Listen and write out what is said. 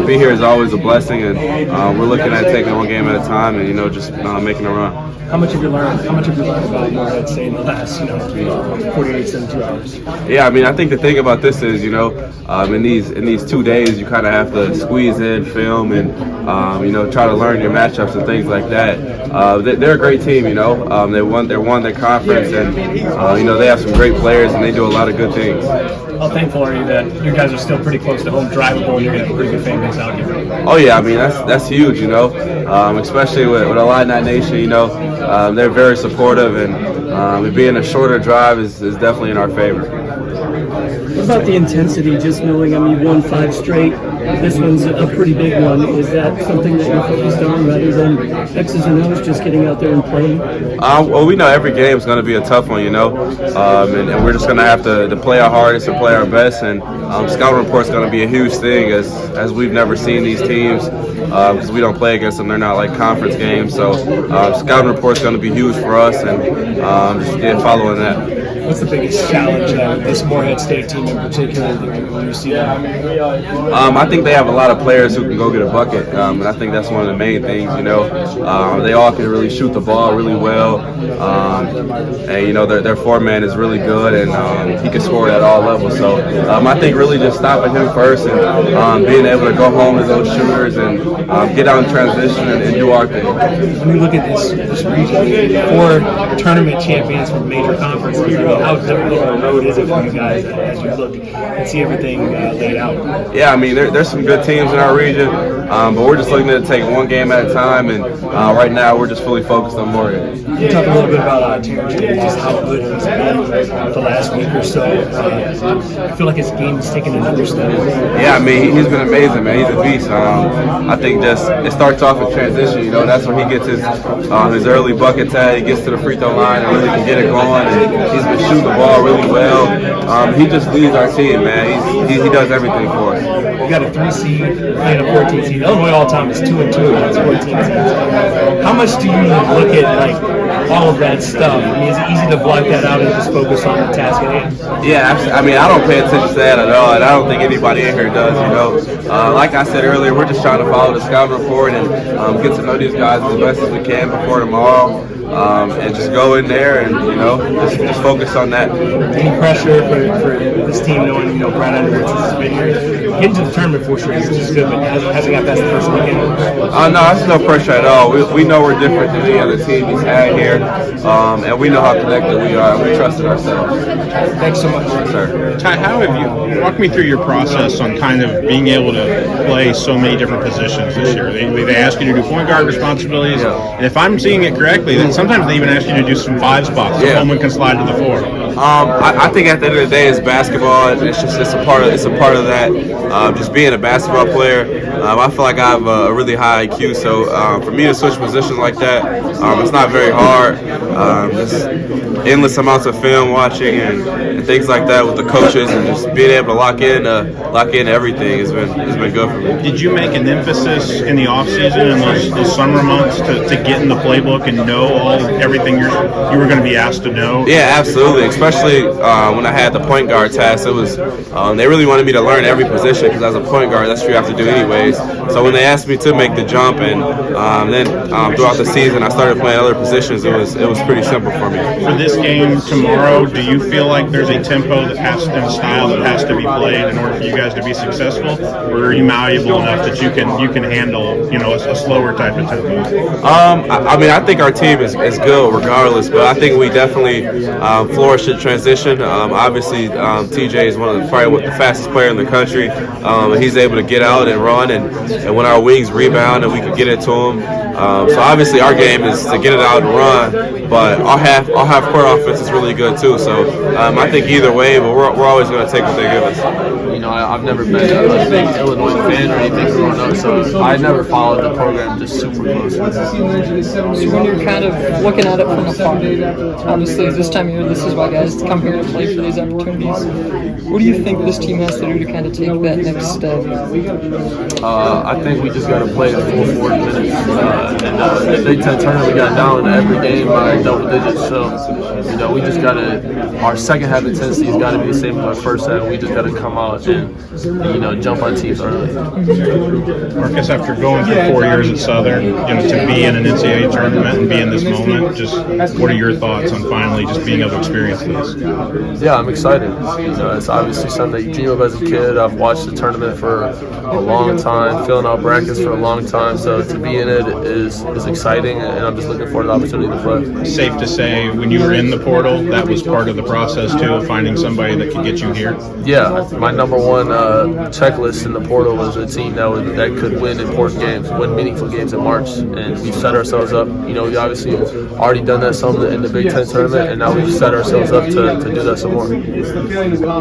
to be here is always a blessing, and we're looking at taking one game at a time and, just making a run. How much have you learned about Morehead, say, in the last, 48, 72 hours? Yeah, I think the thing about this is, in these 2 days, you kind of have to squeeze in film and, try to learn your matchups and things like that. They're a great team, they won their conference, and, they have some great players, and they do a lot of good things. How thankful are you that you guys are still pretty close to home, drivable, and you're going to have a pretty good fan base out here? Oh, yeah, that's huge, especially with Illini Nation, they're very supportive, and it being a shorter drive is definitely in our favor. What about the intensity, just knowing, you've won 5 straight, this one's a pretty big one. Is that something that you're focused on rather than X's and O's, just getting out there and playing? Well, we know every game is going to be a tough one, and we're just going to have to play our hardest and play our best, and scouting report is going to be a huge thing as we've never seen these teams because we don't play against them. They're not like conference games, so scouting report is going to be huge for us, and just following that. What's the biggest challenge this Morehead State team in particular when you see them? I think they have a lot of players who can go get a bucket, and I think that's one of the main things. They all can really shoot the ball really well, and their foreman is really good, and he can score at all levels. So I think really just stopping him first and being able to go home to those shooters and get out in transition and do our thing. When we look at this region, 4 tournament champions from major conferences. How difficult of a road is it for you guys as you look and see everything laid out? Yeah, there's some good teams in our region, but we're just looking to take one game at a time, and right now we're just fully focused on Morehead. You talk a little bit about Terrence, just how good he's been the last week or so. I feel like his game is taking another step. Yeah, he's been amazing, man. He's a beast. I think just it starts off in transition. That's when he gets his early buckets at. He gets to the free throw line and really can get it going. And he's been shooting the ball really well. He just leads our team, man. He does everything for us. You got a 3 seed and a 14 seed. Illinois all time is 2-2 against 14 seeds. How much do you look at all of that stuff? Is it easy to block that out and just focus on the task at hand? Yeah, I don't pay attention to that at all, and I don't think anybody in here does. Like I said earlier, we're just trying to follow the scouting report and get to know these guys as best as we can before tomorrow. And just go in there and just focus on that. Any pressure for this team knowing Brad Underwood has been here? Getting to the tournament for sure is good, but hasn't got past the first weekend. No, that's no pressure at all. We know we're different than any other team he's had here, and we know how connected we are. We trust in ourselves. Thanks so much, sir. Ty, how have you walk me through your process on kind of being able to play so many different positions this year? They ask you to do point guard responsibilities, and if I'm seeing it correctly, then sometimes they even ask you to do some 5 spots so someone can slide to the 4. I think at the end of the day, it's basketball. It's a part of that. Just being a basketball player, I feel like I have a really high IQ. So for me to switch positions like that, it's not very hard. Just endless amounts of film watching and things like that with the coaches, and just being able to lock in everything has been good for me. Did you make an emphasis in the off season and those summer months to get in the playbook and know everything you were going to be asked to know? Yeah, absolutely. Especially when I had the point guard task, it was they really wanted me to learn every position because as a point guard, that's what you have to do anyways. So when they asked me to make the jump, and then throughout the season, I started playing other positions. It was pretty simple for me. For this game tomorrow, do you feel like there's a tempo and a style that has to be played in order for you guys to be successful, or are you malleable enough that you can handle a slower type of tempo? I think our team is good regardless, but I think we definitely flourish in transition. Obviously, TJ is probably the fastest player in the country. He's able to get out and run, and when our wings rebound and we can get it to him. So obviously our game is to get it out and run, but our half-court offense is really good too. So I think either way, but we're always going to take what they give us. I've never been a big Illinois fan or anything growing up, so I never followed the program just super closely. So when you're kind of looking at it from afar, obviously this time of year, this is why guys come here and play for these opportunities. What do you think this team has to do to kind of take that next step? I think we just got to play the full 40 minutes. And the Big Ten tournament, we got down every game by double digits. So, we just got to, our second half intensity has got to be the same as our first half. We just got to come out and and jump on teams early. Marcus, after going for 4 years at Southern, to be in an NCAA tournament and be in this moment, just what are your thoughts on finally just being able to experience this? Yeah, I'm excited. It's obviously something that you dream of as a kid. I've watched the tournament for a long time, filling out brackets for a long time. So to be in it is exciting, and I'm just looking forward to the opportunity to play. Safe to say, when you were in the portal, that was part of the process too, of finding somebody that could get you here? Yeah, my number one checklist in the portal was a team that could win important games, win meaningful games in March, and we've set ourselves up. We obviously already done that some in the Big Ten tournament, and now we've set ourselves up to do that some more.